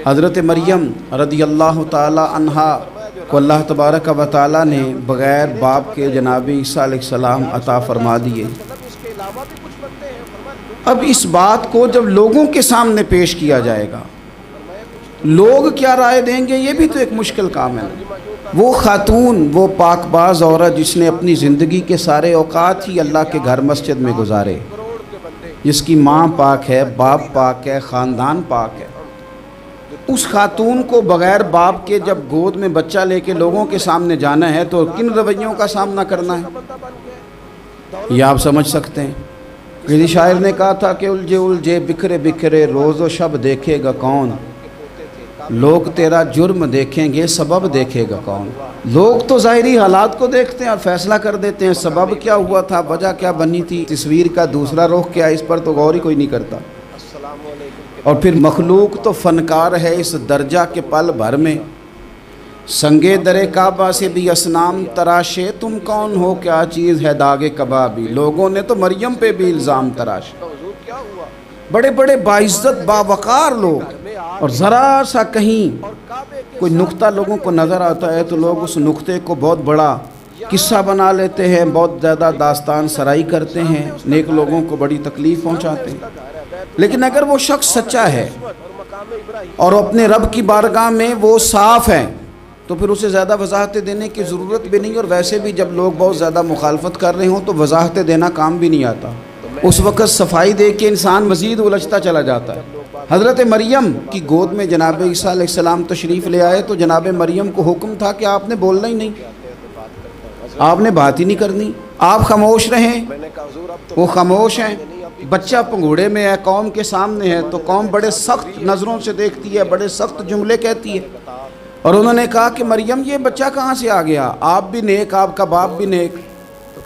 حضرت مریم رضی اللہ تعالی عنہا کو اللہ تبارک و تعالی نے بغیر باپ کے جناب عیسیٰ علیہ السلام عطا فرما دیے۔ اب اس بات کو جب لوگوں کے سامنے پیش کیا جائے گا، لوگ کیا رائے دیں گے، یہ بھی تو ایک مشکل کام ہے۔ وہ خاتون، وہ پاک باز عورت جس نے اپنی زندگی کے سارے اوقات ہی اللہ کے گھر مسجد میں گزارے، جس کی ماں پاک ہے، باپ پاک ہے، خاندان پاک ہے، اس خاتون کو بغیر باپ کے جب گود میں بچہ لے کے لوگوں کے سامنے جانا ہے تو کن رویوں کا سامنا کرنا ہے، یہ آپ سمجھ سکتے ہیں۔ کسی شاعر نے کہا تھا کہ الجھے الجھے بکھرے بکھرے روز و شب دیکھے گا کون، لوگ تیرا جرم دیکھیں گے سبب دیکھے گا کون۔ لوگ تو ظاہری حالات کو دیکھتے ہیں اور فیصلہ کر دیتے ہیں، سبب کیا ہوا تھا، وجہ کیا بنی تھی، تصویر کا دوسرا رخ کیا، اس پر تو غور ہی کوئی نہیں کرتا۔ اور پھر مخلوق تو فنکار ہے اس درجہ کے پل بھر میں، سنگے در کعبہ سے بھی اسنام تراشے، تم کون ہو کیا چیز ہے داغ کبابی۔ لوگوں نے تو مریم پہ بھی الزام تراشے، بڑے بڑے باعزت باوقار لوگ، اور ذرا سا کہیں کوئی نقطہ لوگوں کو نظر آتا ہے تو لوگ اس نقطے کو بہت بڑا قصہ بنا لیتے ہیں، بہت زیادہ داستان سرائی کرتے ہیں، نیک لوگوں کو بڑی تکلیف پہنچاتے ہیں۔ لیکن اگر وہ شخص سچا ہے اور اپنے رب کی بارگاہ میں وہ صاف ہے تو پھر اسے زیادہ وضاحتیں دینے کی ضرورت بھی نہیں، اور ویسے بھی جب لوگ بہت زیادہ مخالفت کر رہے ہوں تو وضاحتیں دینا کام بھی نہیں آتا، اس وقت صفائی دے کے انسان مزید الجھتا چلا جاتا ہے۔ حضرت مریم کی گود میں جناب عیسیٰ علیہ السلام تشریف لے آئے تو جناب مریم کو حکم تھا کہ آپ نے بولنا ہی نہیں، آپ نے بات ہی نہیں کرنی، آپ خاموش رہیں۔ وہ خاموش ہیں، بچہ پنگوڑے میں ہے، قوم کے سامنے ہے تو قوم بڑے سخت نظروں سے دیکھتی ہے، بڑے سخت جملے کہتی ہے، اور انہوں نے کہا کہ مریم یہ بچہ کہاں سے آ گیا، آپ بھی نیک، آپ کا باپ بھی نیک۔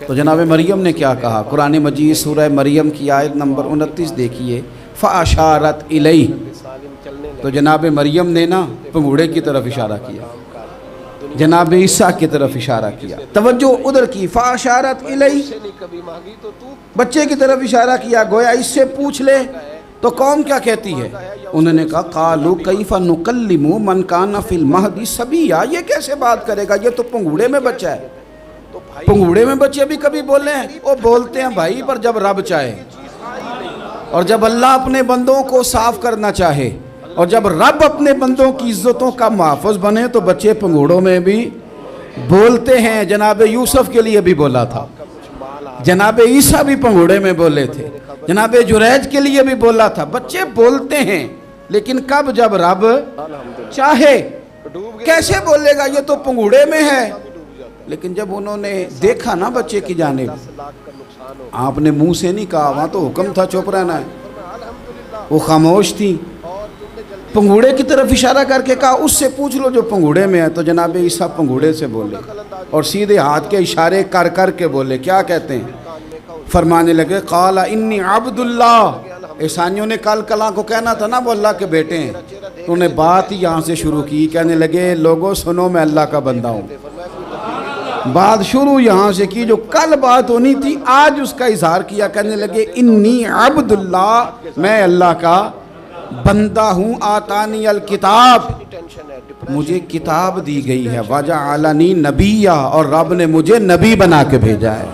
تو جناب مریم نے کیا کہا، قرآن مجید سورہ مریم کی آیت نمبر 29 دیکھیے، فَأَشَارَتْ إِلَيْهِ، تو جناب مریم نے نا پنگوڑے کی طرف اشارہ کیا، جناب عیسیٰ کی طرف اشارہ کیا، توجہ ادھر کی، فَأَشَارَتْ إِلَيْهِ، بچے کی طرف اشارہ کیا، گویا اس سے پوچھ لے تو قوم کیا کہتی ہے۔ انہوں نے کہا قَالُوا كَيْفَ نُكَلِّمُ مَنْ كَانَ فِي الْمَهْدِ صَبِيًّا، یہ کیسے بات کرے گا، یہ تو پنگوڑے میں بچہ ہے۔ پنگوڑے میں بچے بھی کبھی بولے ہیں، وہ بولتے ہیں بھائی، پر جب رب چاہے، اور جب اللہ اپنے بندوں کو صاف کرنا چاہے، اور جب رب اپنے بندوں کی عزتوں کا محافظ بنے تو بچے پنگوڑوں میں بھی بولتے ہیں۔ جناب یوسف کے لیے بھی بولا تھا، جناب عیسیٰ بھی پنگوڑے میں بولے تھے، جناب جریج کے لیے بھی بولا تھا، بچے بولتے ہیں، لیکن کب، جب رب چاہے۔ کیسے بولے گا، یہ تو پنگوڑے میں ہے۔ لیکن جب انہوں نے دیکھا نا بچے کی جانب، آپ نے منہ سے نہیں کہا، وہاں تو حکم تھا چپ رہنا ہے، وہ خاموش تھی، پنگوڑے کی طرف اشارہ کر کے کہا اس سے پوچھ لو جو پنگوڑے میں ہے۔ تو جناب عیسیٰ پنگوڑے سے بولے اور سیدھے ہاتھ کے اشارے کر کر کے بولے، کیا کہتے ہیں، فرمانے لگے قال انی عبد اللہ۔ عیسائیوں نے کل کلاں کو کہنا تھا نا وہ اللہ کے بیٹے ہیں، تو انہیں بات ہی یہاں سے شروع کی، کہنے لگے لوگوں سنو میں اللہ کا بندہ ہوں۔ بات شروع یہاں سے کی، جو کل بات ہونی تھی آج اس کا اظہار کیا، کہنے لگے انی عبد اللہ، میں اللہ کا بندہ ہوں، آتانی الکتاب، مجھے کتاب دی گئی ہے، وجعلنی نبیّا، اور رب نے مجھے نبی بنا کے بھیجا ہے۔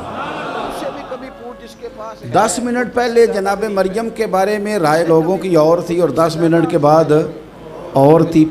10 منٹ پہلے جناب مریم کے بارے میں رائے لوگوں کی اور تھی، اور 10 منٹ کے بعد اور تھی۔